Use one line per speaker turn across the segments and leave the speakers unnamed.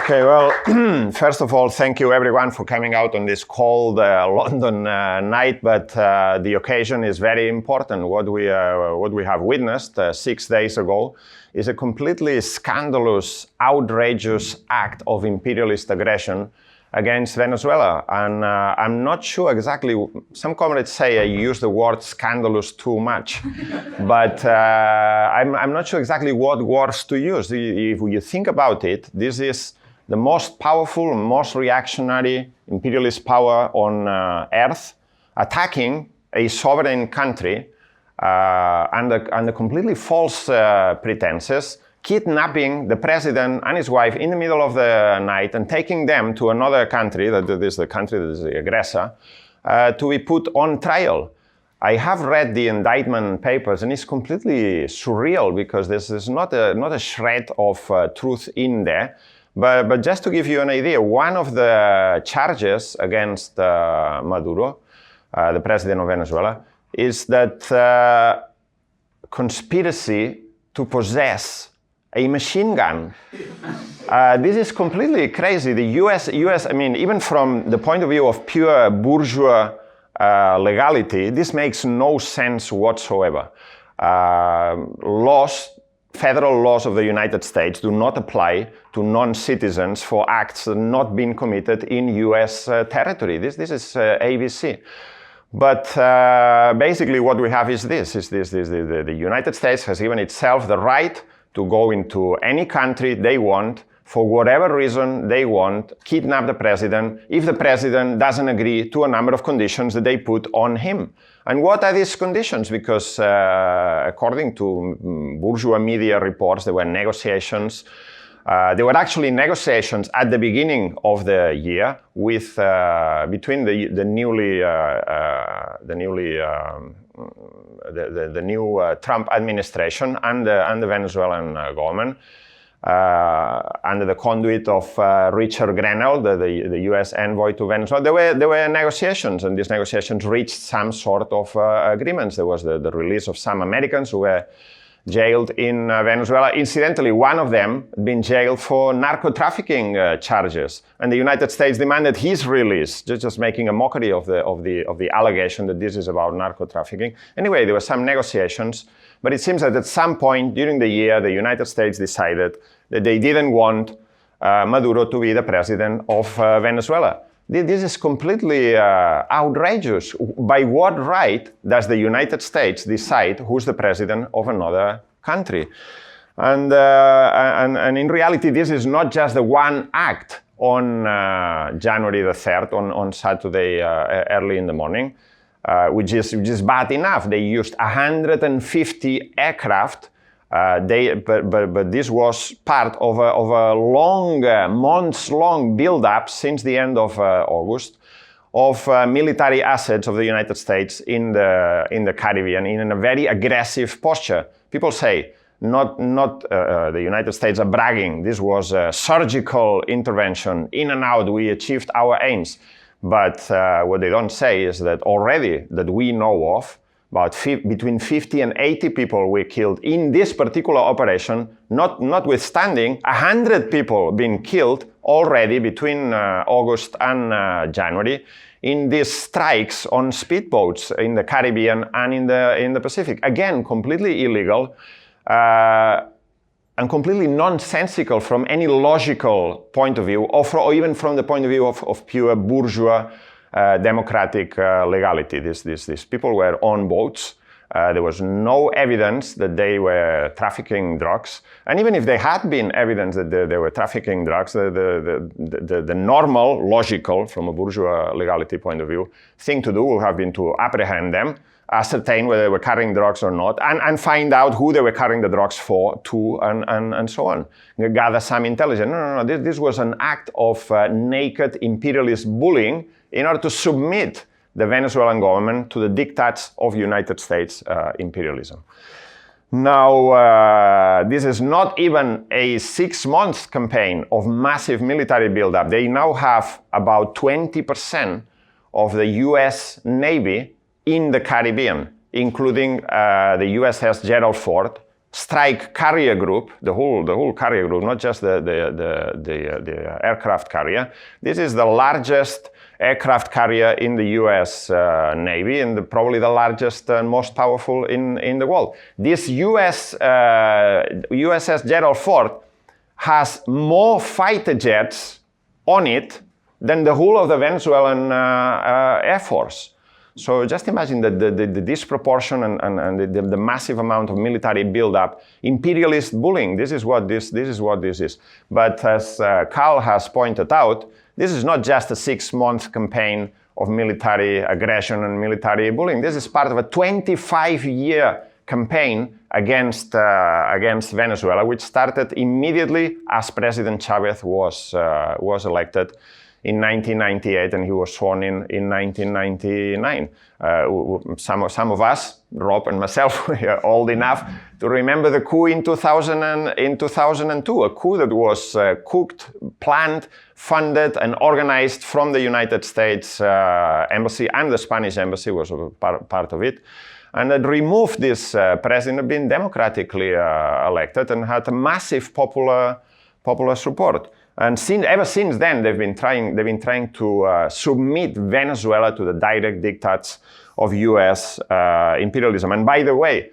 Okay, well, first of all, thank you everyone for coming out on this cold London night, but the occasion is very important. What we have witnessed 6 days ago is a completely scandalous, outrageous act of imperialist aggression against Venezuela. And I'm not sure exactly, some comrades say I use the word scandalous too much, but I'm not sure exactly what words to use. If you think about it, this is the most powerful, most reactionary imperialist power on earth, attacking a sovereign country under completely false pretenses, kidnapping the president and his wife in the middle of the night and taking them to another country, that is the country that is the aggressor, to be put on trial. I have read the indictment papers and it's completely surreal because there's not a shred of truth in there. But just to give you an idea, one of the charges against Maduro, the president of Venezuela, is that conspiracy to possess a machine gun. This is completely crazy. The US, I mean, even from the point of view of pure bourgeois legality, this makes no sense whatsoever. Federal laws of the United States do not apply to non-citizens for acts not being committed in US territory. This is ABC. But basically what we have is the United States has given itself the right to go into any country they want, for whatever reason they want, kidnap the president, if the president doesn't agree to a number of conditions that they put on him. And what are these conditions? Because according to bourgeois media reports, there were negotiations. There were actually negotiations at the beginning of the year with between the new Trump administration and the Venezuelan government, under the conduit of Richard Grenell, the U.S. envoy to Venezuela. There were negotiations, and these negotiations reached some sort of agreements. There was the release of some Americans who were jailed in Venezuela. Incidentally, one of them had been jailed for narco-trafficking charges, and the United States demanded his release, just making a mockery of the allegation that this is about narco-trafficking. Anyway, there were some negotiations, but it seems that at some point during the year, the United States decided that they didn't want Maduro to be the president of Venezuela. This is completely outrageous. By what right does the United States decide who's the president of another country? And in reality, this is not just the one act on January the 3rd, on Saturday early in the morning, which is bad enough. They used 150 aircraft. But this was part of a long, months-long build-up since the end of August of military assets of the United States in the Caribbean in a very aggressive posture. People say not the United States are bragging. This was a surgical intervention, in and out. We achieved our aims. But what they don't say is that already that we know of, between 50 and 80 people were killed in this particular operation, notwithstanding 100 people being killed already between August and January in these strikes on speedboats in the Caribbean and in the Pacific. Again, completely illegal and completely nonsensical from any logical point of view, or even from the point of view of pure bourgeois democratic legality. These people were on boats. There was no evidence that they were trafficking drugs. And even if there had been evidence that they were trafficking drugs, the normal, logical, from a bourgeois legality point of view, thing to do would have been to apprehend them, ascertain whether they were carrying drugs or not, and find out who they were carrying the drugs for, to, and so on. Gather some intelligence. No. This was an act of naked imperialist bullying in order to submit the Venezuelan government to the diktats of United States imperialism. Now, this is not even a 6-month campaign of massive military buildup. They now have about 20% of the US Navy in the Caribbean, including the USS Gerald Ford, strike carrier group, the whole carrier group, not just the aircraft carrier. This is the largest aircraft carrier in the US Navy and probably the largest and most powerful in the world. This USS Gerald Ford has more fighter jets on it than the whole of the Venezuelan Air Force. So just imagine the disproportion and the massive amount of military buildup, imperialist bullying. This is what this is. But as Carl has pointed out, this is not just a 6-month campaign of military aggression and military bullying. This is part of a 25-year campaign against Venezuela, which started immediately as President Chavez was elected in 1998, and he was sworn in 1999. Some of us, Rob and myself, are old enough to remember the coup in 2002, a coup that was cooked, planned, funded, and organized from the United States Embassy, and the Spanish Embassy was a part of it. And it removed this president, had been democratically elected, and had a massive popular support. And ever since then, they've been trying to submit Venezuela to the direct diktats of U.S. imperialism. And by the way,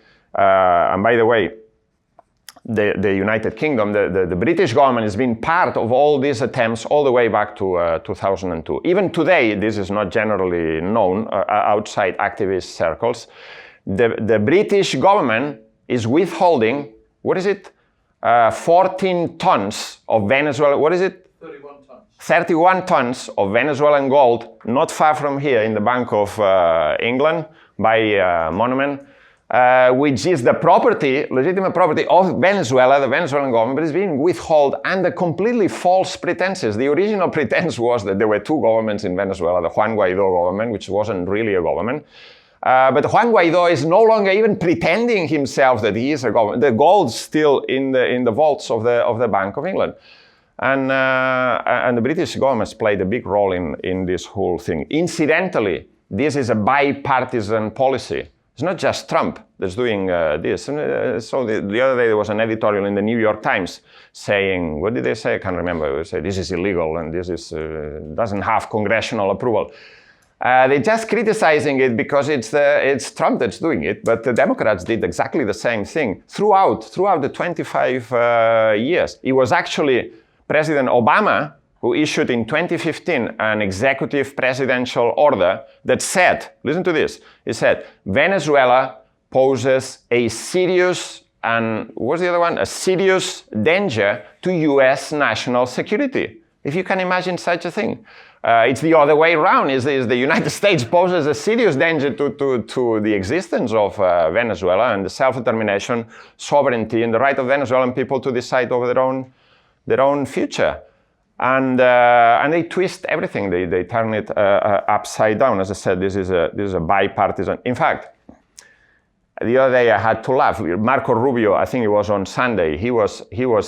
the United Kingdom, the British government has been part of all these attempts all the way back to 2002. Even today, this is not generally known outside activist circles. The British government is withholding, what is it? 14 tons of Venezuela, what is it?
31 tons.
31 tons of Venezuelan gold, not far from here in the Bank of England by Monument, which is the property, legitimate property of Venezuela, the Venezuelan government, but it's being withheld under completely false pretenses. The original pretense was that there were two governments in Venezuela, the Juan Guaido government, which wasn't really a government. But Juan Guaido is no longer even pretending himself that he is a government. The gold's still in the vaults of the Bank of England. And the British government has played a big role in this whole thing. Incidentally, this is a bipartisan policy. It's not just Trump that's doing this. And, so the other day there was an editorial in the New York Times saying, what did they say? I can't remember. They say this is illegal and this is doesn't have congressional approval. They're just criticizing it because it's Trump that's doing it, but the Democrats did exactly the same thing throughout the 25 years. It was actually President Obama who issued in 2015 an executive presidential order that said, listen to this, it said, Venezuela poses a serious, and what's the other one? A serious danger to US national security. If you can imagine such a thing. It's the other way around, is the United States poses a serious danger to the existence of Venezuela and the self-determination, sovereignty, and the right of Venezuelan people to decide over their own future. And they twist everything. They turn it upside down. As I said, this is a bipartisan. In fact, the other day I had to laugh. Marco Rubio, I think it was on Sunday, he was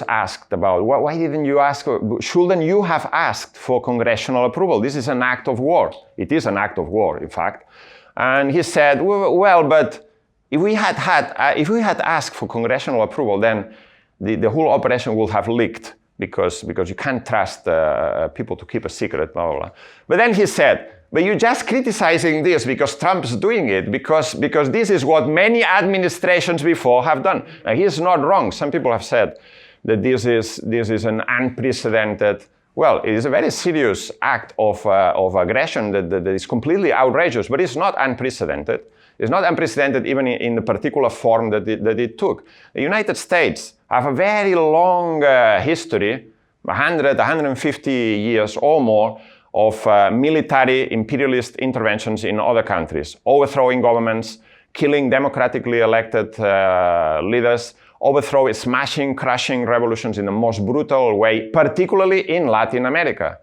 asked about, why didn't you ask, shouldn't you have asked for congressional approval? This is an act of war. It is an act of war, in fact. And he said, well, but if we had asked for congressional approval, then the whole operation would have leaked because you can't trust people to keep a secret, blah, blah, blah. But then he said, but you're just criticizing this because Trump's doing it, because this is what many administrations before have done. Now, he's not wrong. Some people have said that this is an unprecedented, well, it is a very serious act of aggression that is completely outrageous, but it's not unprecedented. It's not unprecedented even in the particular form that it took. The United States have a very long history, 100, 150 years or more, of military imperialist interventions in other countries, overthrowing governments, killing democratically elected leaders, smashing, crushing revolutions in the most brutal way, particularly in Latin America.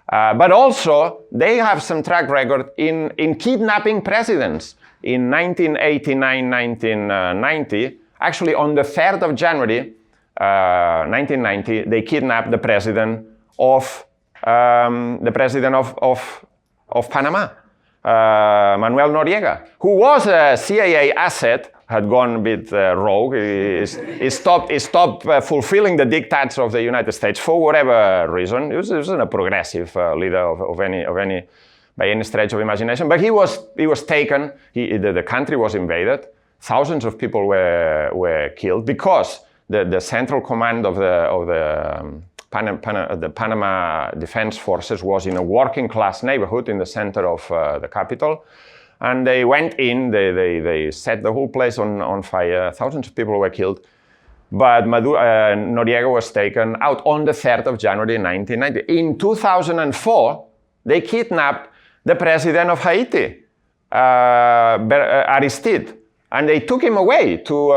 But also, they have some track record in kidnapping presidents. In 1989, 1990, actually on the 3rd of January, 1990, they kidnapped the president of Panama. Manuel Noriega, who was a CIA asset, had gone a bit rogue. He stopped fulfilling the diktats of the United States for whatever reason. He wasn't a progressive leader of any by any stretch of imagination. But he was taken. The country was invaded. Thousands of people were killed because the central command of the Panama Defense Forces was in a working class neighborhood in the center of the capital. And they went in, they set the whole place on fire. Thousands of people were killed. But Noriega was taken out on the 3rd of January 1990. In 2004, they kidnapped the president of Haiti, Aristide. And they took him away to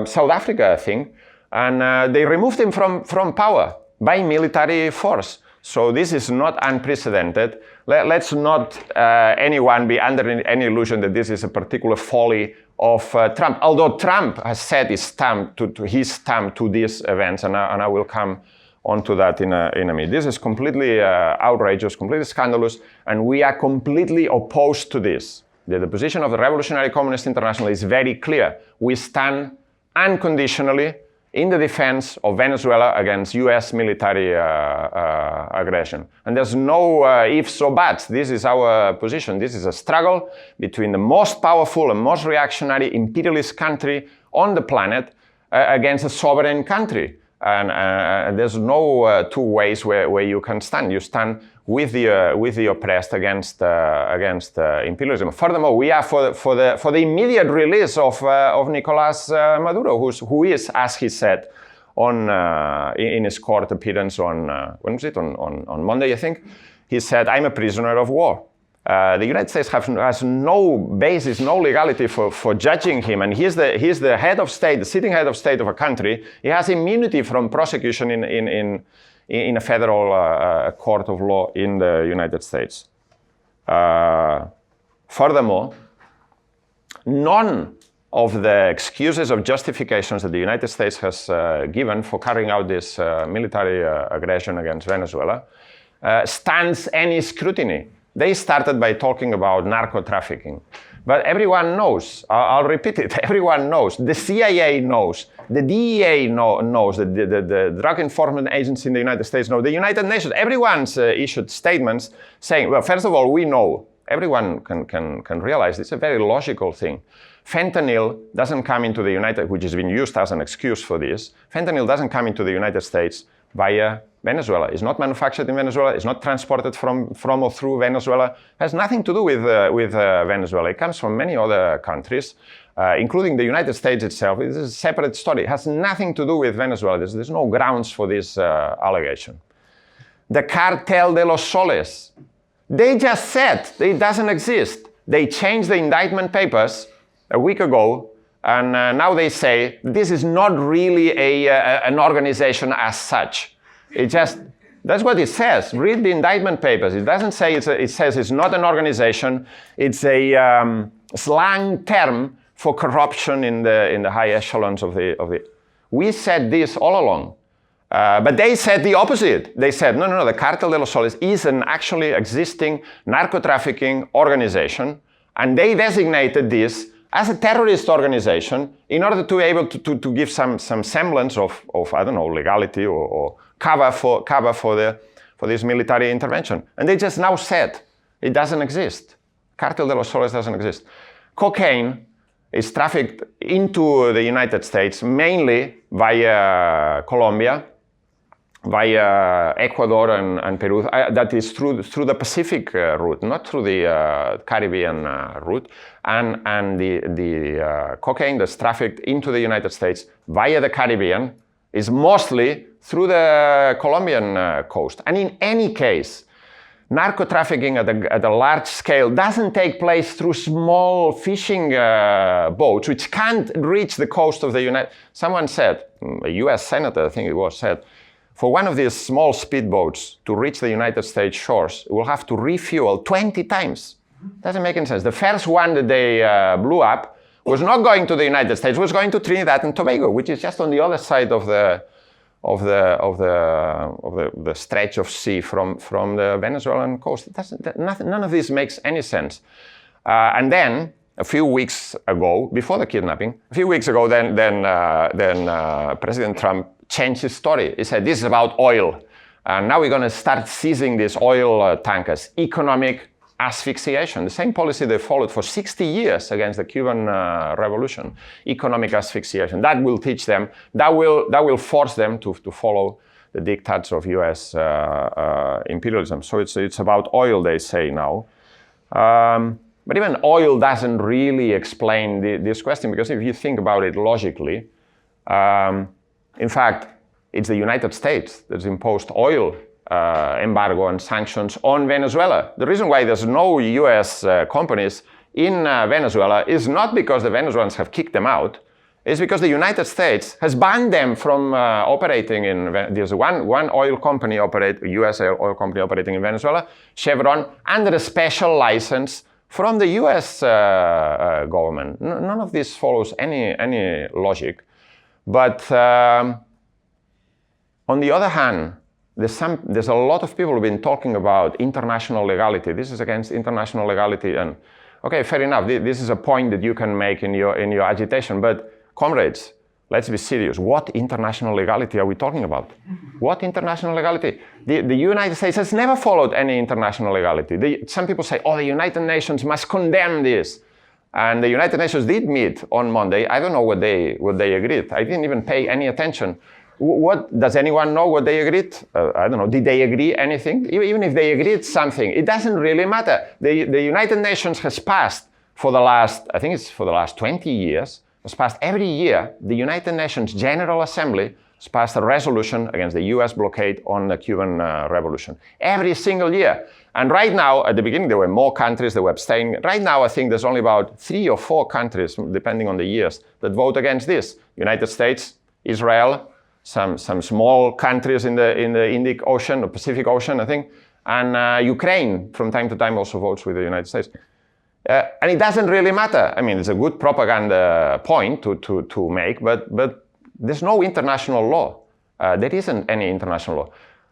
South Africa, I think. And they removed him from power by military force. So this is not unprecedented. Let's not anyone be under any illusion that this is a particular folly of Trump. Although Trump has set his stamp to these events, and I will come onto that in a minute. This is completely outrageous, completely scandalous, and we are completely opposed to this. The position of the Revolutionary Communist International is very clear. We stand unconditionally in the defense of Venezuela against US military aggression. And there's no ifs or buts. This is our position. This is a struggle between the most powerful and most reactionary imperialist country on the planet against a sovereign country. And there's no two ways where you can stand. You stand with the oppressed against imperialism. Furthermore, we are for the immediate release of Nicolas Maduro, who is, as he said, in his court appearance on when was it on Monday, I think, he said, "I'm a prisoner of war." The United States has no basis, no legality for judging him, and he's the head of state, the sitting head of state of a country. He has immunity from prosecution in a federal court of law in the United States. Furthermore, none of the excuses or justifications that the United States has given for carrying out this military aggression against Venezuela stands any scrutiny. They started by talking about narco-trafficking. But everyone knows, I'll repeat it, everyone knows, the CIA knows, the DEA knows, the Drug Enforcement Agency in the United States knows, the United Nations, everyone's issued statements saying, well, first of all, we know, everyone can realize it's a very logical thing. Fentanyl doesn't come into the which has been used as an excuse for this, fentanyl doesn't come into the United States via Venezuela. It's not manufactured in Venezuela. It's not transported from or through Venezuela. It has nothing to do with Venezuela. It comes from many other countries, including the United States itself. This is a separate story. It has nothing to do with Venezuela. There's no grounds for this allegation. The Cartel de los Soles. They just said it doesn't exist. They changed the indictment papers a week ago, and now they say this is not really an organization as such. That's what it says. Read the indictment papers. It doesn't say it says it's not an organization. It's a slang term for corruption in the high echelons of the. We said this all along, but they said the opposite. They said no. The Cartel de los Soles is an actually existing narco-trafficking organization, and they designated this as a terrorist organization in order to be able to give some semblance of I don't know, legality or cover for this military intervention. And they just now said it doesn't exist. Cartel de los Soles doesn't exist. Cocaine is trafficked into the United States mainly via Colombia, via Ecuador and Peru. That is through the Pacific route, not through the Caribbean route. And the cocaine that's trafficked into the United States via the Caribbean is mostly through the Colombian coast. And in any case, narco-trafficking at a large scale doesn't take place through small fishing boats, which can't reach the coast of the United States. Someone said, a US senator, I think it was, said, for one of these small speedboats to reach the United States shores, it will have to refuel 20 times. Doesn't make any sense. The first one that they blew up was not going to the United States, it was going to Trinidad and Tobago, which is just on the other side of the stretch of sea from the Venezuelan coast. None of this makes any sense. And then a few weeks ago, before the kidnapping, then President Trump changed his story. He said, this is about oil. And now we're going to start seizing these oil tankers. Economic asphyxiation, the same policy they followed for 60 years against the Cuban Revolution. Economic asphyxiation. That will teach them, that will force them to follow the diktats of US imperialism. So it's about oil, they say now. But even oil doesn't really explain this question, because if you think about it logically, in fact, it's the United States that's imposed oil embargo and sanctions on Venezuela. The reason why there's no US companies in Venezuela is not because the Venezuelans have kicked them out, it's because the United States has banned them from operating in there's one oil company US oil company operating in Venezuela, Chevron, under a special license from the US government. None of this follows any logic. But on the other hand, there's a lot of people who've been talking about international legality. This is against international legality, and okay, fair enough. This is a point that you can make in your agitation. But comrades, let's be serious. What international legality are we talking about? What international legality? The United States has never followed any international legality. Some people say, oh, the United Nations must condemn this. And the United Nations did meet on Monday. I don't know what they agreed. I didn't even pay any attention. What does anyone know what they agreed? I don't know. Did they agree anything? Even if they agreed something, it doesn't really matter. The United Nations has passed for the last 20 years, has passed every year, the United Nations General Assembly has passed a resolution against the US blockade on the Cuban Revolution. Every single year. And right now, at the beginning, there were more countries that were abstaining. Right now, I think there's only about 3 or 4 countries, depending on the years, that vote against this. United States, Israel, some small countries in the Indic Ocean, or Pacific Ocean, I think, and Ukraine from time to time also votes with the United States. And it doesn't really matter. I mean, it's a good propaganda point to make, but there's no international law. There isn't any international law.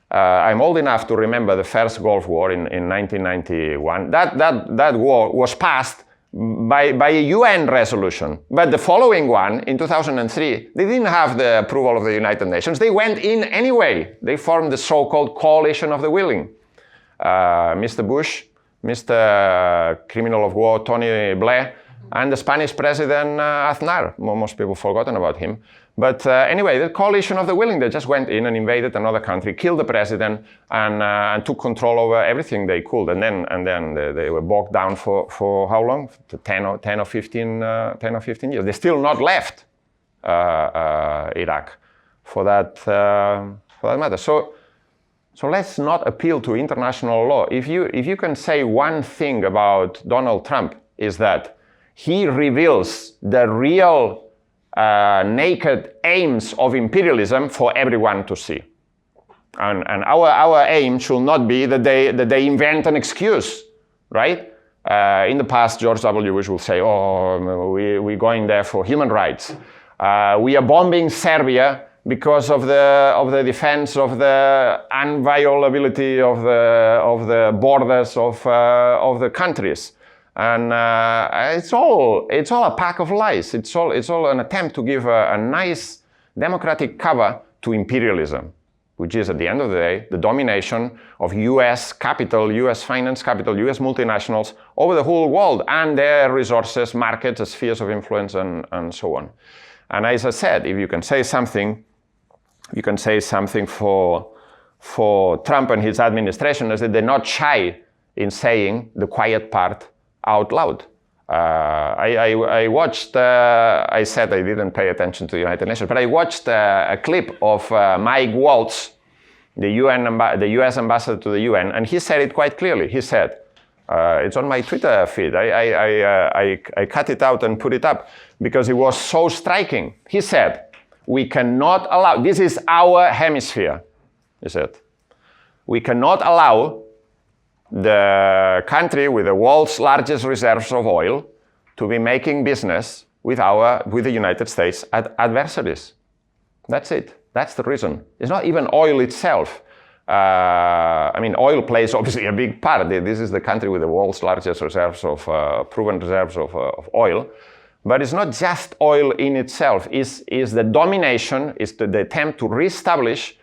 I'm old enough to remember the first Gulf War in 1991. That war was passed by a UN resolution. But the following one, in 2003, they didn't have the approval of the United Nations. They went in anyway. They formed the so-called coalition of the willing. Mr. Bush, Mr. Criminal of War, Tony Blair, and the Spanish President Aznar. Most people forgotten about him. But anyway, the coalition of the willing, they just went in and invaded another country, killed the president, and took control over everything they could. And then they were bogged down for how long? 10 or 15 years. They're still not left Iraq for that matter. So let's not appeal to international law. If you can say one thing about Donald Trump, is that he reveals the real naked aims of imperialism for everyone to see. And our aim should not be that they invent an excuse, right? In the past, George W. Bush will say, oh, we're going there for human rights. We are bombing Serbia because of the defense of the inviolability of the borders of the countries. And it's all a pack of lies. It's all an attempt to give a nice democratic cover to imperialism, which is at the end of the day the domination of US capital, US finance capital, US multinationals over the whole world and their resources, markets, spheres of influence, and so on. And as I said, if you can say something, you can say something for Trump and his administration, is that they're not shy in saying the quiet part out loud. I watched, I said I didn't pay attention to the United Nations, but I watched a clip of Mike Waltz, the US ambassador to the UN, and he said it quite clearly. He said, it's on my Twitter feed, I cut it out and put it up because it was so striking. He said, we cannot allow, this is our hemisphere, he said. We cannot allow the country with the world's largest reserves of oil to be making business with the United States adversaries. That's it. That's the reason. It's not even oil itself. I mean, oil plays obviously a big part. This is the country with the world's largest reserves of proven reserves of oil. But it's not just oil in itself. It's the domination, it's the attempt to reestablish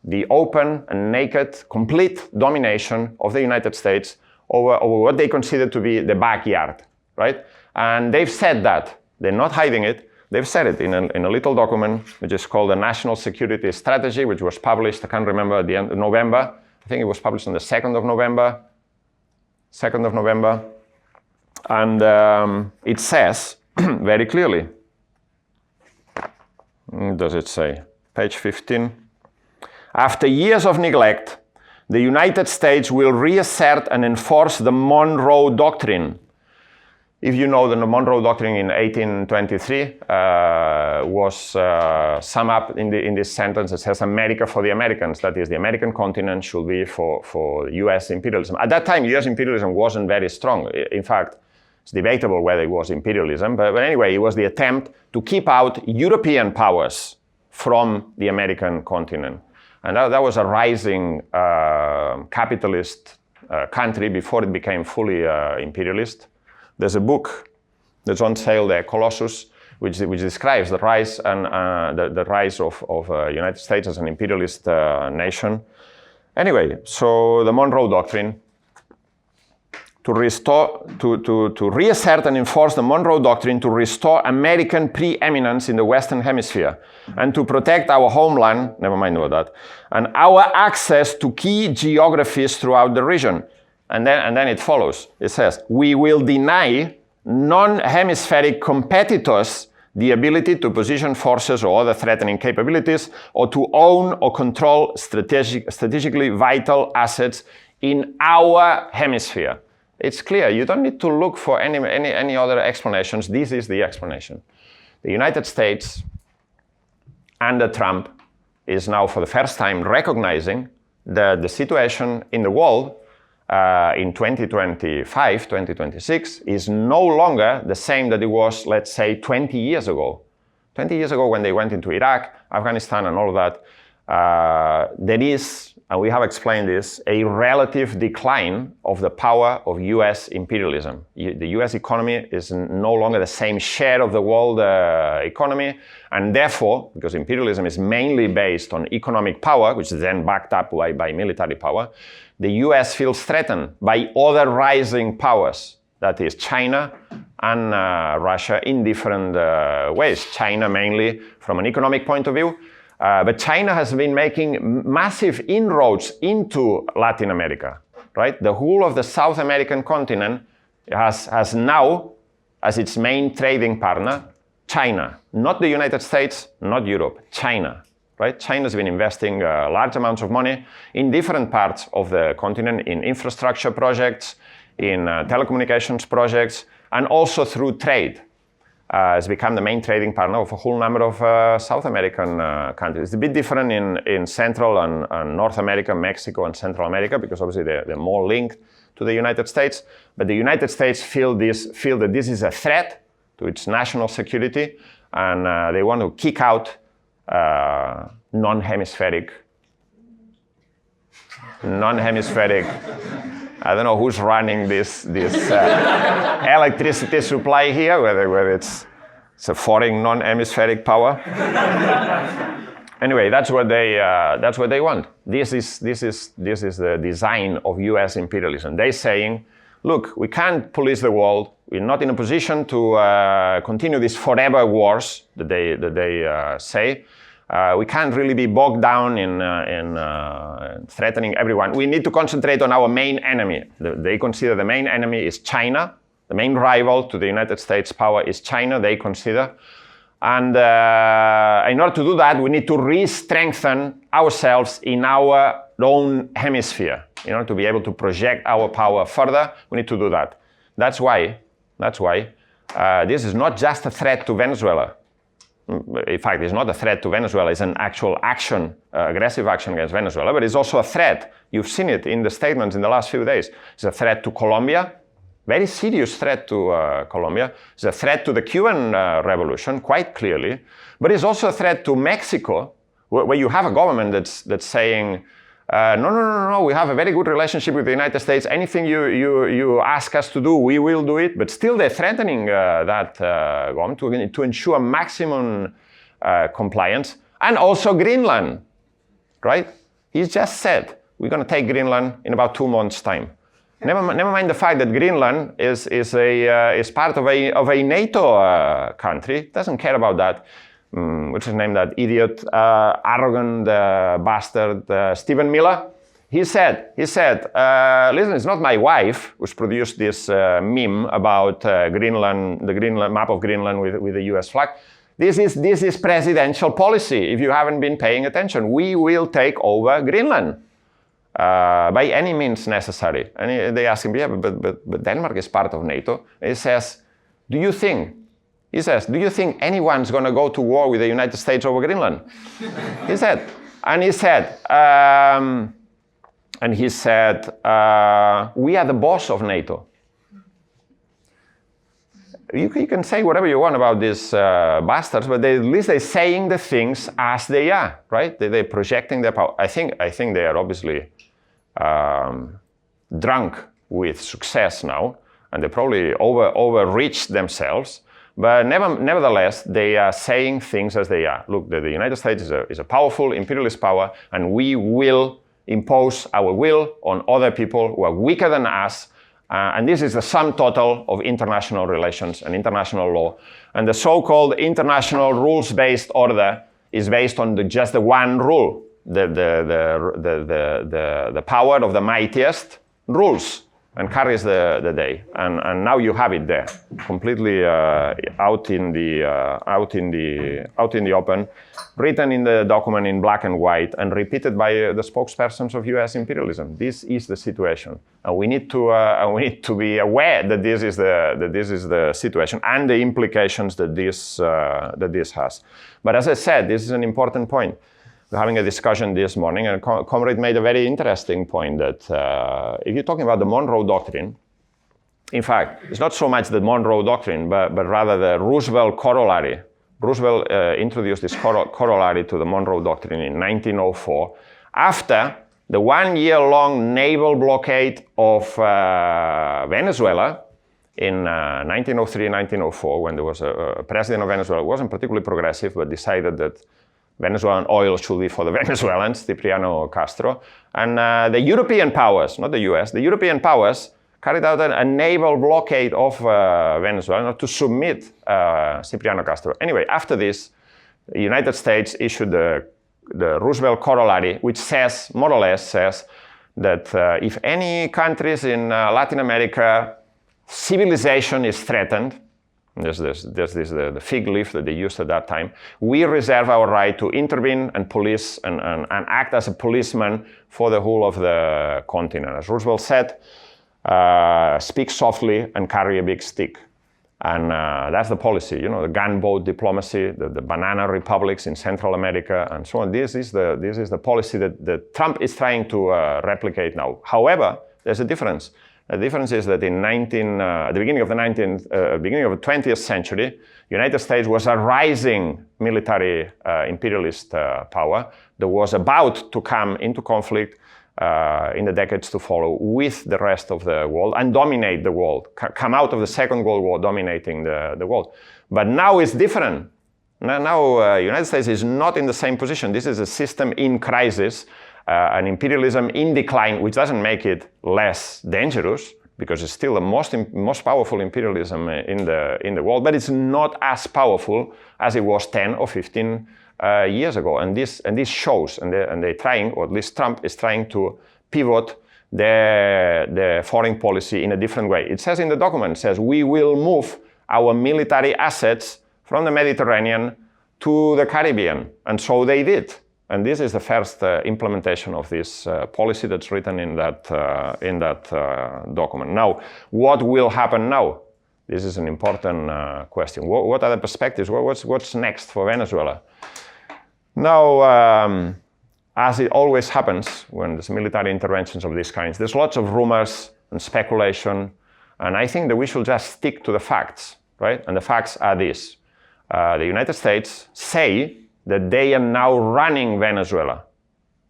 the open and naked, complete domination of the United States over what they consider to be the backyard, right? And they've said that. They're not hiding it. They've said it in a little document, which is called the National Security Strategy, which was published, I can't remember, at the end of November. I think it was published on the 2nd of November. 2nd of November. And it says very clearly, does it say? Page 15. After years of neglect, the United States will reassert and enforce the Monroe Doctrine. If you know, the Monroe Doctrine in 1823 was summed up in this sentence. It says, America for the Americans. That is, the American continent should be for US imperialism. At that time, US imperialism wasn't very strong. In fact, it's debatable whether it was imperialism. But anyway, it was the attempt to keep out European powers from the American continent. And that was a rising capitalist country before it became fully imperialist. There's a book that's on sale there, Colossus, which describes the rise and the rise of United States as an imperialist nation. Anyway, so the Monroe Doctrine, to reassert and enforce the Monroe Doctrine to restore American preeminence in the Western Hemisphere and to protect our homeland, never mind about that, and our access to key geographies throughout the region. And then it follows. It says, we will deny non-hemispheric competitors the ability to position forces or other threatening capabilities or to own or control strategically vital assets in our hemisphere. It's clear. You don't need to look for any other explanations. This is the explanation. The United States under Trump is now for the first time recognizing that the situation in the world in 2025, 2026 is no longer the same that it was, let's say, 20 years ago. 20 years ago when they went into Iraq, Afghanistan and all of that, there is, and we have explained this, a relative decline of the power of US imperialism. The US economy is no longer the same share of the world economy, and therefore, because imperialism is mainly based on economic power, which is then backed up by military power, the US feels threatened by other rising powers, that is China and Russia, in different ways. China mainly from an economic point of view, but China has been making massive inroads into Latin America, right? The whole of the South American continent has now, as its main trading partner, China. Not the United States, not Europe, China. Right? China's been investing large amounts of money in different parts of the continent, in infrastructure projects, in telecommunications projects, and also through trade. It's become the main trading partner of a whole number of South American countries. It's a bit different in Central and North America, Mexico and Central America, because obviously they're more linked to the United States. But the United States feel that this is a threat to its national security, and they want to kick out non-hemispheric, I don't know who's running this electricity supply here, whether it's a foreign non-hemispheric power. Anyway, that's what they want. This is the design of US imperialism. They're saying, look, we can't police the world. We're not in a position to continue these forever wars that they say. We can't really be bogged down in threatening everyone. We need to concentrate on our main enemy. They consider the main enemy is China. The main rival to the United States power is China, they consider. And in order to do that, we need to re-strengthen ourselves in our own hemisphere. In order to be able to project our power further, we need to do that. That's why this is not just a threat to Venezuela. In fact, it's not a threat to Venezuela, it's an actual action, aggressive action against Venezuela, but it's also a threat. You've seen it in the statements in the last few days. It's a threat to Colombia, very serious threat to Colombia. It's a threat to the Cuban revolution, quite clearly, but it's also a threat to Mexico, where you have a government that's saying, no, we have a very good relationship with the United States. Anything you ask us to do, we will do it. But still, they're threatening that government to ensure maximum compliance. And also Greenland, right? He's just said, we're going to take Greenland in about 2 months' time. Never mind the fact that Greenland is part of a NATO country. Doesn't care about that. What's his name? That idiot, arrogant bastard, Stephen Miller. He said, listen, it's not my wife who's produced this meme about Greenland, the Greenland map of Greenland with the U.S. flag. This is presidential policy. If you haven't been paying attention, we will take over Greenland by any means necessary. And they ask him, yeah, but Denmark is part of NATO. And he says, do you think anyone's going to go to war with the United States over Greenland? He said, we are the boss of NATO. You can say whatever you want about these bastards, but at least they're saying the things as they are, right? They're projecting their power. I think they are obviously drunk with success now, and they probably overreached themselves. But nevertheless, they are saying things as they are. Look, the United States is a powerful imperialist power, and we will impose our will on other people who are weaker than us. And this is the sum total of international relations and international law. And the so-called international rules-based order is based on just the one rule. The power of the mightiest rules and carries the day. And now you have it there, completely out in the open, written in the document in black and white, and repeated by the spokespersons of U.S. imperialism. This is the situation, and we need to be aware that this is the situation and the implications that this has. But as I said, this is an important point. We're having a discussion this morning, and Comrade made a very interesting point that if you're talking about the Monroe Doctrine, in fact, it's not so much the Monroe Doctrine, but rather the Roosevelt corollary. Roosevelt introduced this corollary to the Monroe Doctrine in 1904, after the 1-year-long naval blockade of Venezuela in 1903 and 1904, when there was a president of Venezuela who wasn't particularly progressive, but decided that Venezuelan oil should be for the Venezuelans, Cipriano Castro. And the European powers, not the US, the European powers carried out a naval blockade of Venezuela to submit Cipriano Castro. Anyway, after this, the United States issued the Roosevelt corollary, which says, more or less says, that if any countries in Latin America, civilization is threatened, there's the fig leaf that they used at that time, we reserve our right to intervene and police and act as a policeman for the whole of the continent. As Roosevelt said, speak softly and carry a big stick. And that's the policy, the gunboat diplomacy, the banana republics in Central America, and so on. This is the policy that Trump is trying to replicate now. However, there's a difference. The difference is that at the beginning of the 20th century, the United States was a rising military imperialist power that was about to come into conflict in the decades to follow with the rest of the world and dominate the world, come out of the Second World War dominating the world. But now it's different. Now United States is not in the same position. This is a system in crisis. An imperialism in decline, which doesn't make it less dangerous, because it's still the most powerful imperialism in the world, but it's not as powerful as it was 10 or 15 years ago. And this shows, and they're trying, or at least Trump is trying to pivot their foreign policy in a different way. It says in the document, it says, we will move our military assets from the Mediterranean to the Caribbean. And so they did. And this is the first implementation of this policy that's written in that document. Now, what will happen now? This is an important question. What are the perspectives? What's next for Venezuela? Now, as it always happens when there's military interventions of these kinds, there's lots of rumors and speculation, and I think that we should just stick to the facts, right? And the facts are this. The United States say that they are now running Venezuela.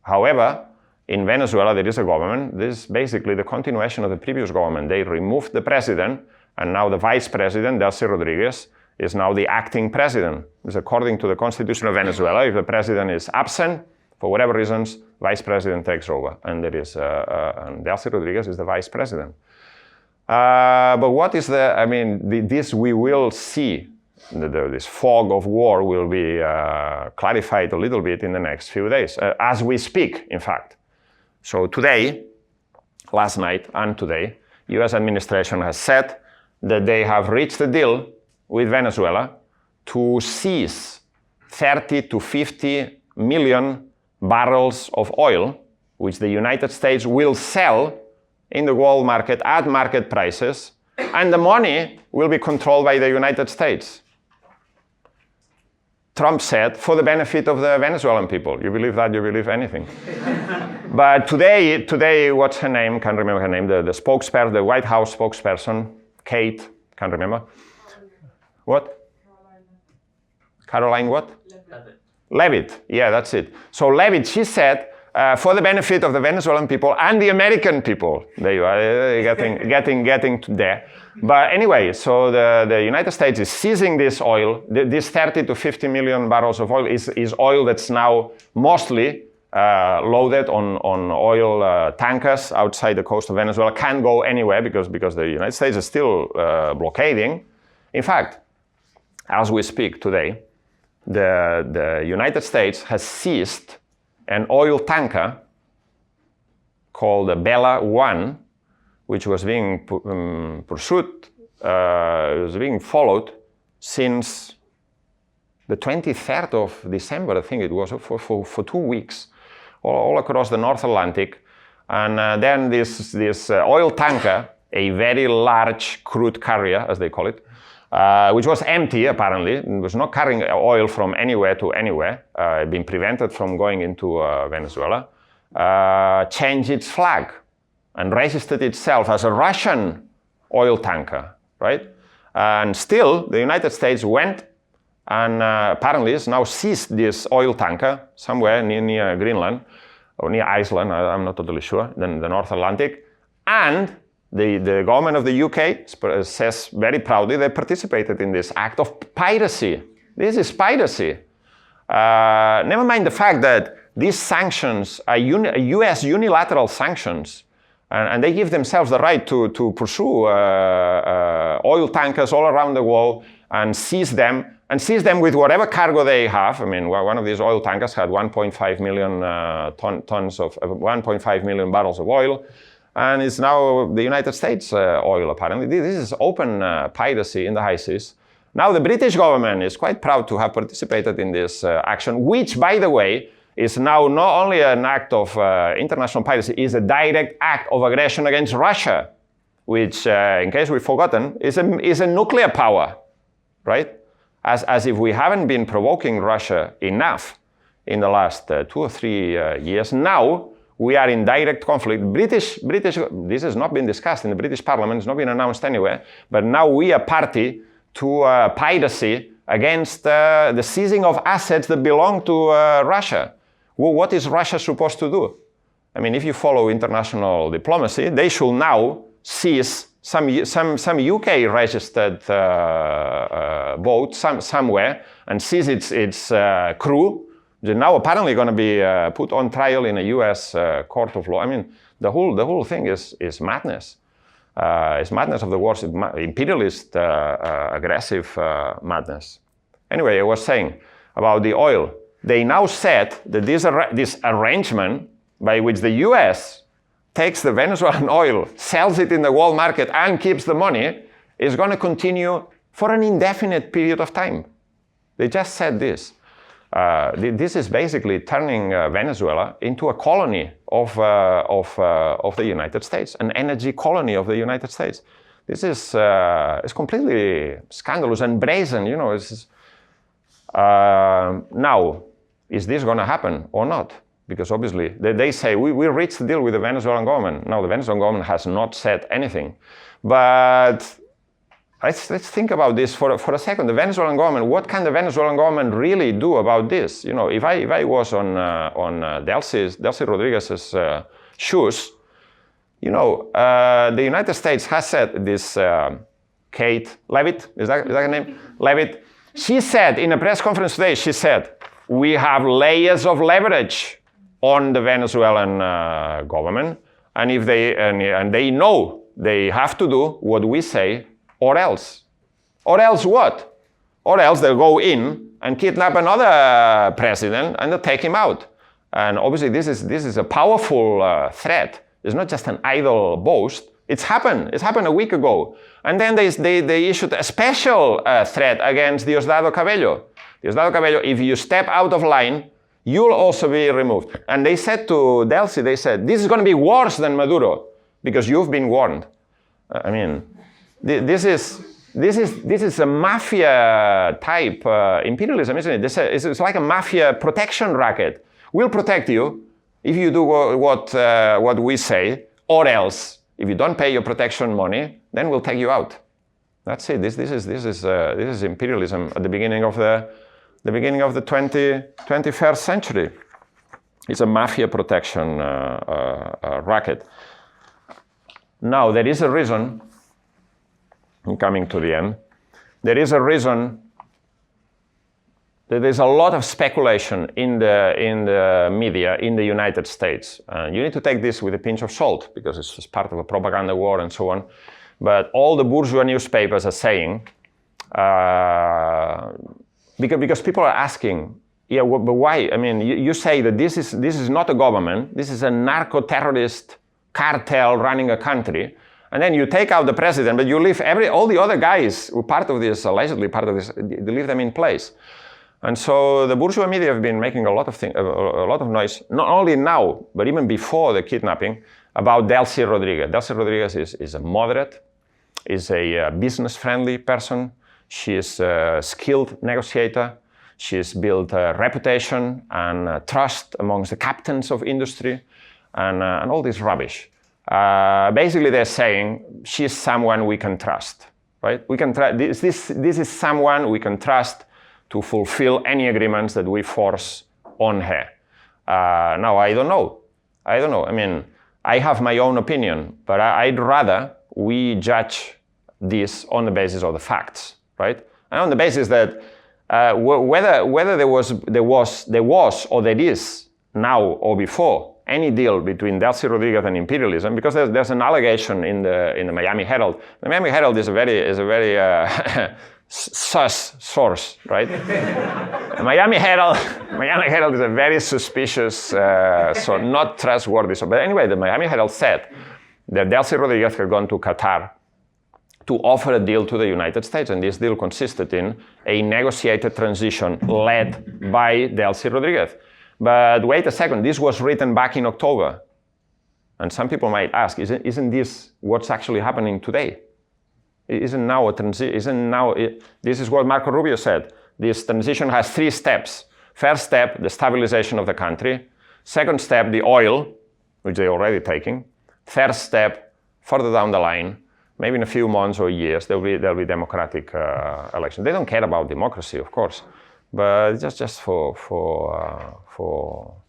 However, in Venezuela, there is a government. This is basically the continuation of the previous government. They removed the president, and now the vice president, Delcy Rodriguez, is now the acting president. It's according to the Constitution of Venezuela. If the president is absent, for whatever reasons, vice president takes over. And there is, and Delcy Rodriguez is the vice president. But what is the, I mean, this we will see. This fog of war will be clarified a little bit in the next few days, as we speak, in fact. So today, last night and today, US administration has said that they have reached a deal with Venezuela to seize 30 to 50 million barrels of oil, which the United States will sell in the world market at market prices, and the money will be controlled by the United States. Trump said, for the benefit of the Venezuelan people. You believe that, you believe anything. But today, what's her name? Can't remember her name. The spokesperson, the White House spokesperson, Kate, can't remember. What? Caroline what? Levitt. Yeah, that's it. So Levitt, she said, for the benefit of the Venezuelan people and the American people. There you are, getting to there. But anyway, so the United States is seizing this oil. This 30 to 50 million barrels of oil is oil that's now mostly loaded on oil tankers outside the coast of Venezuela. Can't go anywhere because the United States is still blockading. In fact, as we speak today, the United States has seized an oil tanker called the Bella 1, which was being pursued, was being followed since the 23rd of December, I think it was, for 2 weeks, all across the North Atlantic. And then this oil tanker, a very large crude carrier, as they call it, which was empty, apparently. It was not carrying oil from anywhere to anywhere, being prevented from going into Venezuela, changed its flag and registered itself as a Russian oil tanker, right? And still, the United States went and apparently has now seized this oil tanker somewhere near Greenland, or near Iceland, I'm not totally sure, then the North Atlantic, and the government of the UK says very proudly they participated in this act of piracy. This is piracy. Never mind the fact that these sanctions are US unilateral sanctions, and they give themselves the right to pursue oil tankers all around the world and seize them with whatever cargo they have. I mean, one of these oil tankers had 1.5 million tons of 1.5 million barrels of oil. And it's now the United States oil, apparently. This is open piracy in the high seas. Now, the British government is quite proud to have participated in this action, which, by the way, is now not only an act of international piracy, is a direct act of aggression against Russia, which, in case we've forgotten, is a nuclear power, right? As if we haven't been provoking Russia enough in the last 2 or 3 years. Now, we are in direct conflict. British, this has not been discussed in the British Parliament, it's not been announced anywhere, but now we are party to piracy against the seizing of assets that belong to Russia. Well, what is Russia supposed to do? I mean, if you follow international diplomacy, they should now seize some UK-registered boat somewhere and seize its crew. They're now apparently going to be put on trial in a U.S. court of law. I mean, the whole thing is madness. It's madness of the worst, imperialist, aggressive madness. Anyway, I was saying about the oil. They now said that this arrangement by which the U.S. takes the Venezuelan oil, sells it in the world market, and keeps the money is going to continue for an indefinite period of time. They just said this. This is basically turning Venezuela into a colony of the United States, an energy colony of the United States. This is completely scandalous and brazen, you know. Now, is this going to happen or not? Because obviously they say we reached a deal with the Venezuelan government. No, the Venezuelan government has not said anything. But let's think about this for a second. The Venezuelan government, what can the Venezuelan government really do about this? You know, if I was on Delcy Rodriguez's shoes, you know, the United States has said this, Kate Leavitt, is that her name? Leavitt. She said in a press conference today, she said, we have layers of leverage on the Venezuelan government, and if they and they know they have to do what we say, or else. Or else what? Or else they'll go in and kidnap another president and they'll take him out. And obviously this is a powerful threat. It's not just an idle boast. It's happened. It's happened a week ago. And then they issued a special threat against Diosdado Cabello. Diosdado Cabello, if you step out of line, you'll also be removed. And they said to Delcy, they said, this is going to be worse than Maduro because you've been warned. I mean, this is a mafia type imperialism, isn't it? It's like a mafia protection racket. We'll protect you if you do what we say, or else if you don't pay your protection money, then we'll take you out. That's it. This is imperialism at the beginning of the 21st century. It's a mafia protection racket. Now there is a reason. I'm coming to the end. There is a reason that there's a lot of speculation in the media in the United States. You need to take this with a pinch of salt because it's part of a propaganda war and so on. But all the bourgeois newspapers are saying, because people are asking, yeah, but why? I mean, you say that this is not a government. This is a narco-terrorist cartel running a country. And then you take out the president, but you leave all the other guys who are part of this, allegedly part of this, you leave them in place. And so the bourgeois media have been making a lot of noise, not only now, but even before the kidnapping, about Delcy Rodriguez. Delcy Rodriguez is a moderate, is a business-friendly person. She is a skilled negotiator. She has built a reputation and trust amongst the captains of industry and all this rubbish. Basically, they're saying she's someone we can trust, right? We can this is someone we can trust to fulfill any agreements that we force on her. Now, I don't know. I mean, I have my own opinion, but I'd rather we judge this on the basis of the facts, right? And on the basis that whether there was or there is now or before any deal between Delcy Rodriguez and imperialism, because there's an allegation in the Miami Herald. The Miami Herald is a very sus source, right? The Miami Herald is a very suspicious, so not trustworthy. But anyway, the Miami Herald said that Delcy Rodriguez had gone to Qatar to offer a deal to the United States, and this deal consisted in a negotiated transition led by Delcy Rodriguez. But wait a second, this was written back in October. And some people might ask, isn't this what's actually happening today? Isn't now a transition, this is what Marco Rubio said. This transition has 3 steps. First step, the stabilization of the country. Second step, the oil, which they're already taking. Third step, further down the line, maybe in a few months or years, there'll be democratic elections. They don't care about democracy, of course. But just for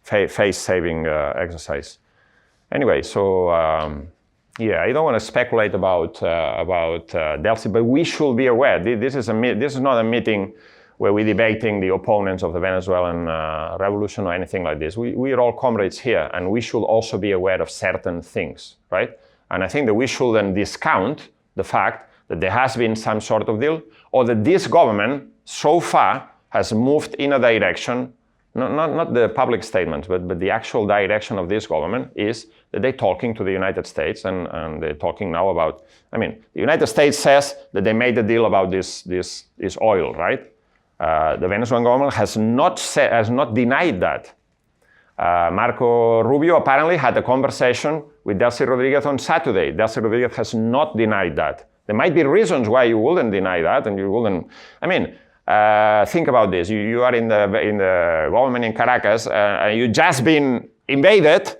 face-saving exercise. Anyway, so yeah, I don't want to speculate about Delcy, but we should be aware. This is not a meeting where we're debating the opponents of the Venezuelan revolution or anything like this. We are all comrades here, and we should also be aware of certain things, right? And I think that we shouldn't discount the fact that there has been some sort of deal, or that this government so far has moved in a direction, not the public statements, but the actual direction of this government is that they're talking to the United States, and they're talking now about, I mean, the United States says that they made a deal about this oil, right? The Venezuelan government has not denied that. Marco Rubio apparently had a conversation with Delcy Rodriguez on Saturday. Delcy Rodriguez has not denied that. There might be reasons why you wouldn't deny that, and you wouldn't, I mean, think about this. You are in the government in Caracas, and you've just been invaded,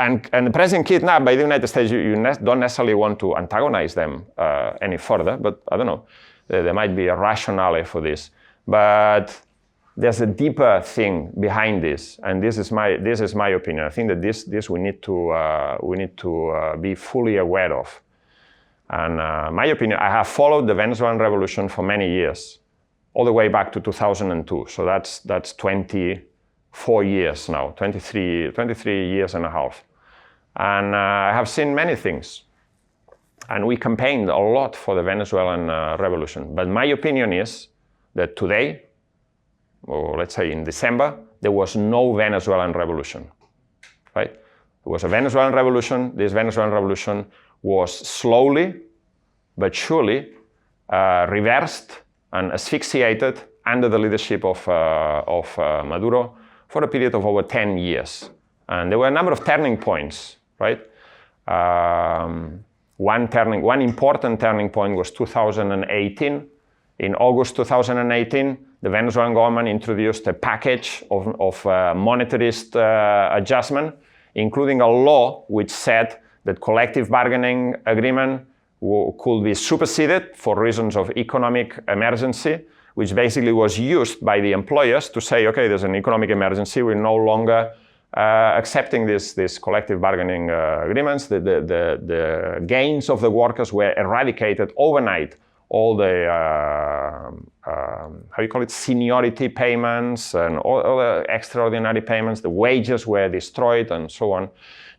and the president kidnapped by the United States, you don't necessarily want to antagonize them any further, but I don't know, there might be a rationale for this. But there's a deeper thing behind this, and this is my opinion. I think that this we need to be fully aware of. And my opinion, I have followed the Venezuelan revolution for many years, all the way back to 2002. So that's 24 years now, 23 years and a half. And I have seen many things. And we campaigned a lot for the Venezuelan revolution. But my opinion is that today, or let's say in December, there was no Venezuelan revolution, right? There was a Venezuelan revolution. This Venezuelan revolution was slowly but surely reversed and asphyxiated under the leadership of Maduro for a period of over 10 years. And there were a number of turning points, right? One important turning point was 2018. In August 2018, the Venezuelan government introduced a package of monetarist adjustment, including a law which said that collective bargaining agreement could be superseded for reasons of economic emergency, which basically was used by the employers to say, okay, there's an economic emergency, we're no longer accepting these collective bargaining agreements. The gains of the workers were eradicated overnight. All the, how you call it, seniority payments and all the extraordinary payments, the wages were destroyed and so on.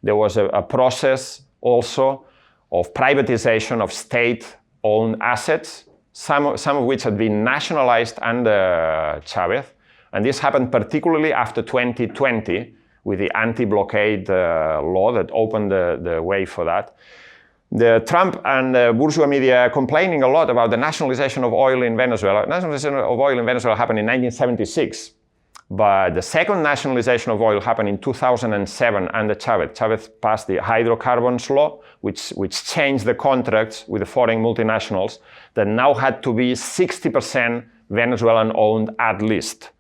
There was a process also of privatization of state-owned assets, some of which had been nationalized under Chavez. And this happened particularly after 2020 with the anti-blockade law that opened the way for that. The Trump and the bourgeois media complaining a lot about the nationalization of oil in Venezuela. Nationalization of oil in Venezuela happened in 1976. But the second nationalization of oil happened in 2007 under Chavez. Chavez passed the hydrocarbons law, which changed the contracts with the foreign multinationals that now had to be 60% Venezuelan-owned at least.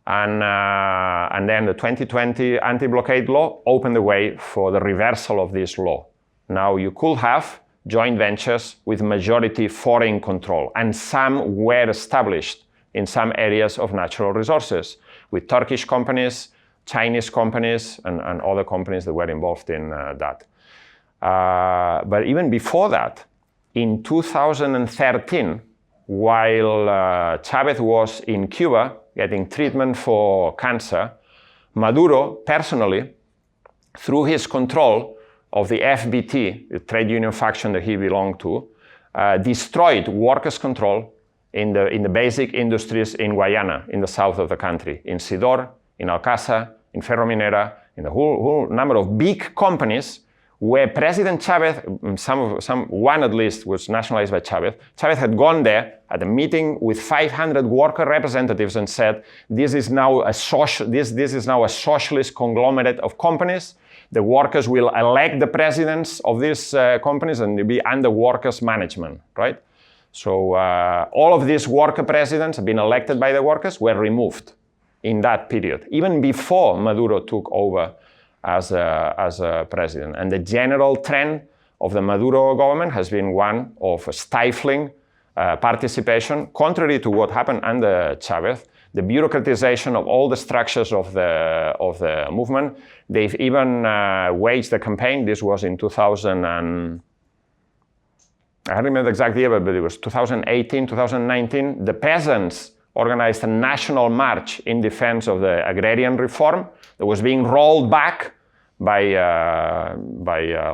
And then the 2020 anti-blockade law opened the way for the reversal of this law. Now you could have joint ventures with majority foreign control, and some were established in some areas of natural resources with Turkish companies, Chinese companies, and other companies that were involved in that. But even before that, in 2013, while Chavez was in Cuba getting treatment for cancer, Maduro personally, through his control of the FBT, the trade union faction that he belonged to, destroyed workers' control in the basic industries in Guyana, in the south of the country, in Sidor, in Alcázar, in Ferrominera, in the whole number of big companies where President Chavez, one at least was nationalized by Chavez. Chavez had gone there at a meeting with 500 worker representatives and said, this is now a socialist conglomerate of companies. The workers will elect the presidents of these companies and they'll be under workers' management, right? So all of these worker presidents have been elected by the workers, were removed in that period, even before Maduro took over as a president. And the general trend of the Maduro government has been one of stifling participation, contrary to what happened under Chavez. The bureaucratization of all the structures of the movement. They've even waged a campaign. This was in 2000 and I don't remember the exact year, but it was 2018, 2019. The peasants organized a national march in defense of the agrarian reform that was being rolled back by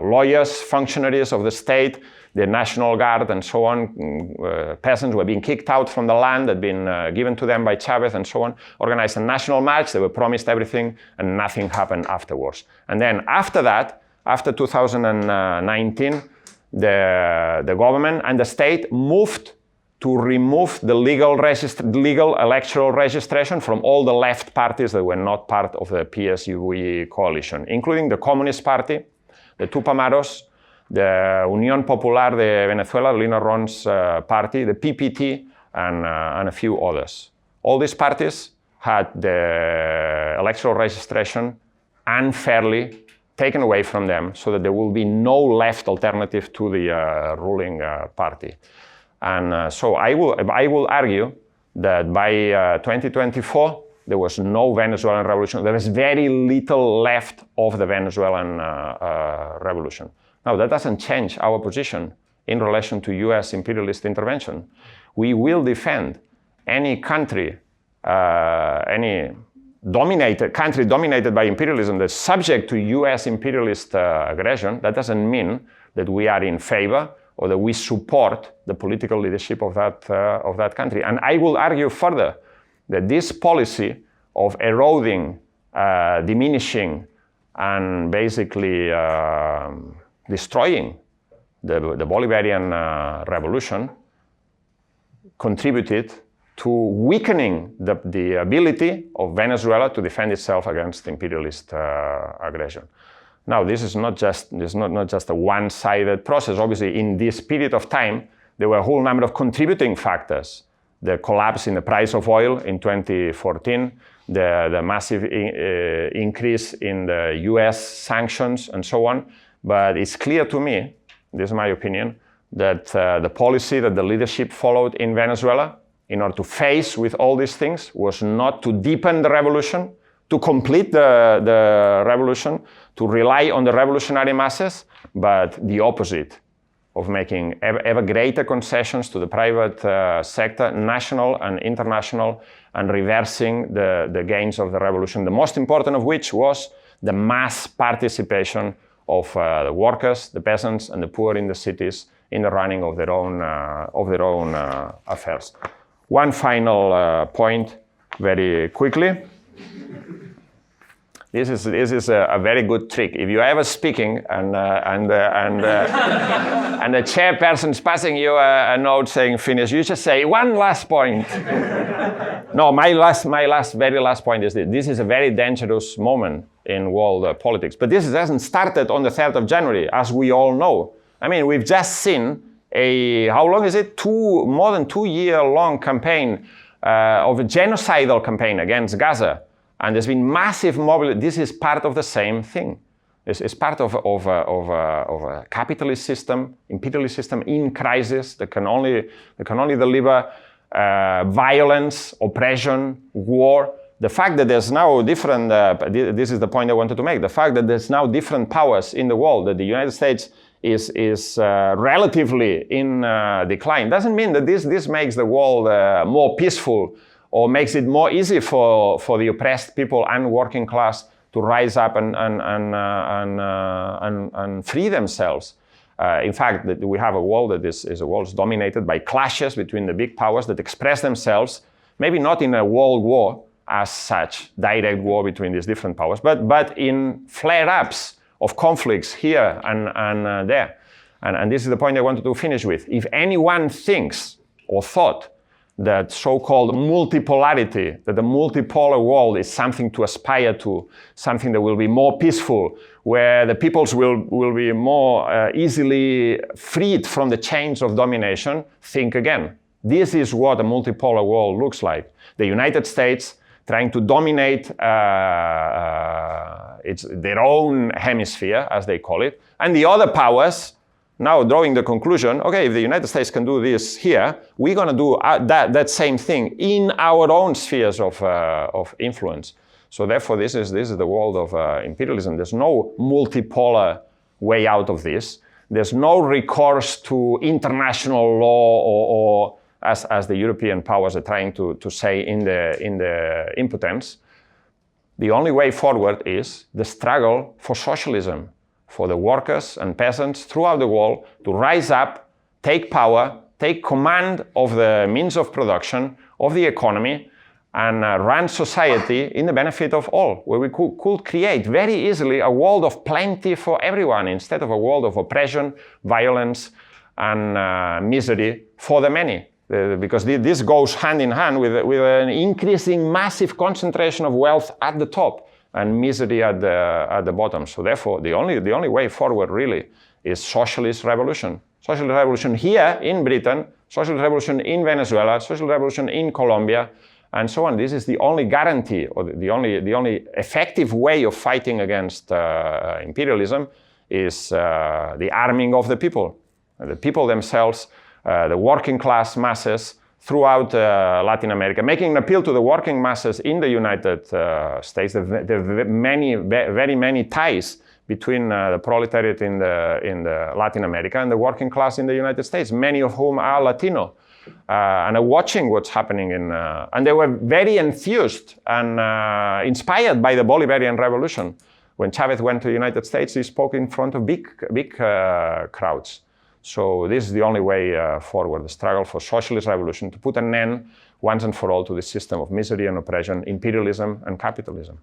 lawyers, functionaries of the state, the National Guard, and so on. Peasants were being kicked out from the land that had been given to them by Chavez, and so on. Organized a national march. They were promised everything, and nothing happened afterwards. And then after that, after 2019, the government and the state moved to remove the legal electoral registration from all the left parties that were not part of the PSUV coalition, including the Communist Party, the Tupamaros, the Unión Popular de Venezuela, Lino Ron's party, the PPT, and a few others. All these parties had the electoral registration unfairly taken away from them so that there will be no left alternative to the ruling party. And so I will argue that by 2024, there was no Venezuelan revolution. There was very little left of the Venezuelan revolution. Now, that doesn't change our position in relation to US imperialist intervention. We will defend any country, any country dominated by imperialism that's subject to US imperialist aggression. That doesn't mean that we are in favor or that we support the political leadership of that country. And I will argue further that this policy of eroding, diminishing, and basically destroying the Bolivarian revolution contributed to weakening the ability of Venezuela to defend itself against imperialist aggression. Now, this is not just a one-sided process. Obviously, in this period of time, there were a whole number of contributing factors. The collapse in the price of oil in 2014, the massive increase in the US sanctions, and so on. But it's clear to me, this is my opinion, that the policy that the leadership followed in Venezuela in order to face with all these things was not to deepen the revolution, to complete the revolution, to rely on the revolutionary masses, but the opposite, of making ever greater concessions to the private sector, national and international, and reversing the gains of the revolution, the most important of which was the mass participation of the workers, the peasants, and the poor in the cities in the running of their own affairs. One final point, very quickly. This is a very good trick. If you're ever speaking and the chairperson's passing you a note saying finish, you just say one last point. No, my very last point is this. This is a very dangerous moment in world politics. But this hasn't started on the 3rd of January, as we all know. I mean, we've just seen how long is it? More than 2 year long campaign of a genocidal campaign against Gaza. And there's been massive mobilization. This is part of the same thing. It's part of a capitalist system, imperialist system in crisis that can only deliver violence, oppression, war. The fact that there's now different, this is the point I wanted to make, the fact that there's now different powers in the world, that the United States is relatively in decline, doesn't mean that this makes the world more peaceful or makes it more easy for the oppressed people and working class to rise up and free themselves. In fact, we have a world that is a world dominated by clashes between the big powers that express themselves, maybe not in a world war as such, direct war between these different powers, but in flare-ups of conflicts here and there. And this is the point I wanted to finish with. If anyone thinks or thought that so-called multipolarity, that the multipolar world is something to aspire to, something that will be more peaceful, where the peoples will be more easily freed from the chains of domination, think again. This is what a multipolar world looks like. The United States trying to dominate their own hemisphere, as they call it, and the other powers now drawing the conclusion, okay, if the United States can do this here, we're going to do that same thing in our own spheres of influence. So therefore, this is the world of imperialism. There's no multipolar way out of this. There's no recourse to international law or as the European powers are trying to say in the impotence. The only way forward is the struggle for socialism, for the workers and peasants throughout the world to rise up, take power, take command of the means of production, of the economy, and run society in the benefit of all, where we could create very easily a world of plenty for everyone instead of a world of oppression, violence, and misery for the many. Because this goes hand in hand with an increasing massive concentration of wealth at the top and misery at the bottom. So therefore, the only way forward really is socialist revolution. Socialist revolution here in Britain, socialist revolution in Venezuela, socialist revolution in Colombia, and so on. This is the only guarantee, or the only effective way of fighting against imperialism is the arming of the people. The people themselves, the working class masses throughout Latin America, making an appeal to the working masses in the United States. There are very many ties between the proletariat in the Latin America and the working class in the United States, many of whom are Latino, and are watching what's happening and they were very enthused and inspired by the Bolivarian Revolution. When Chavez went to the United States, he spoke in front of big crowds. So this is the only way forward, the struggle for socialist revolution, to put an end once and for all to the system of misery and oppression, imperialism and capitalism.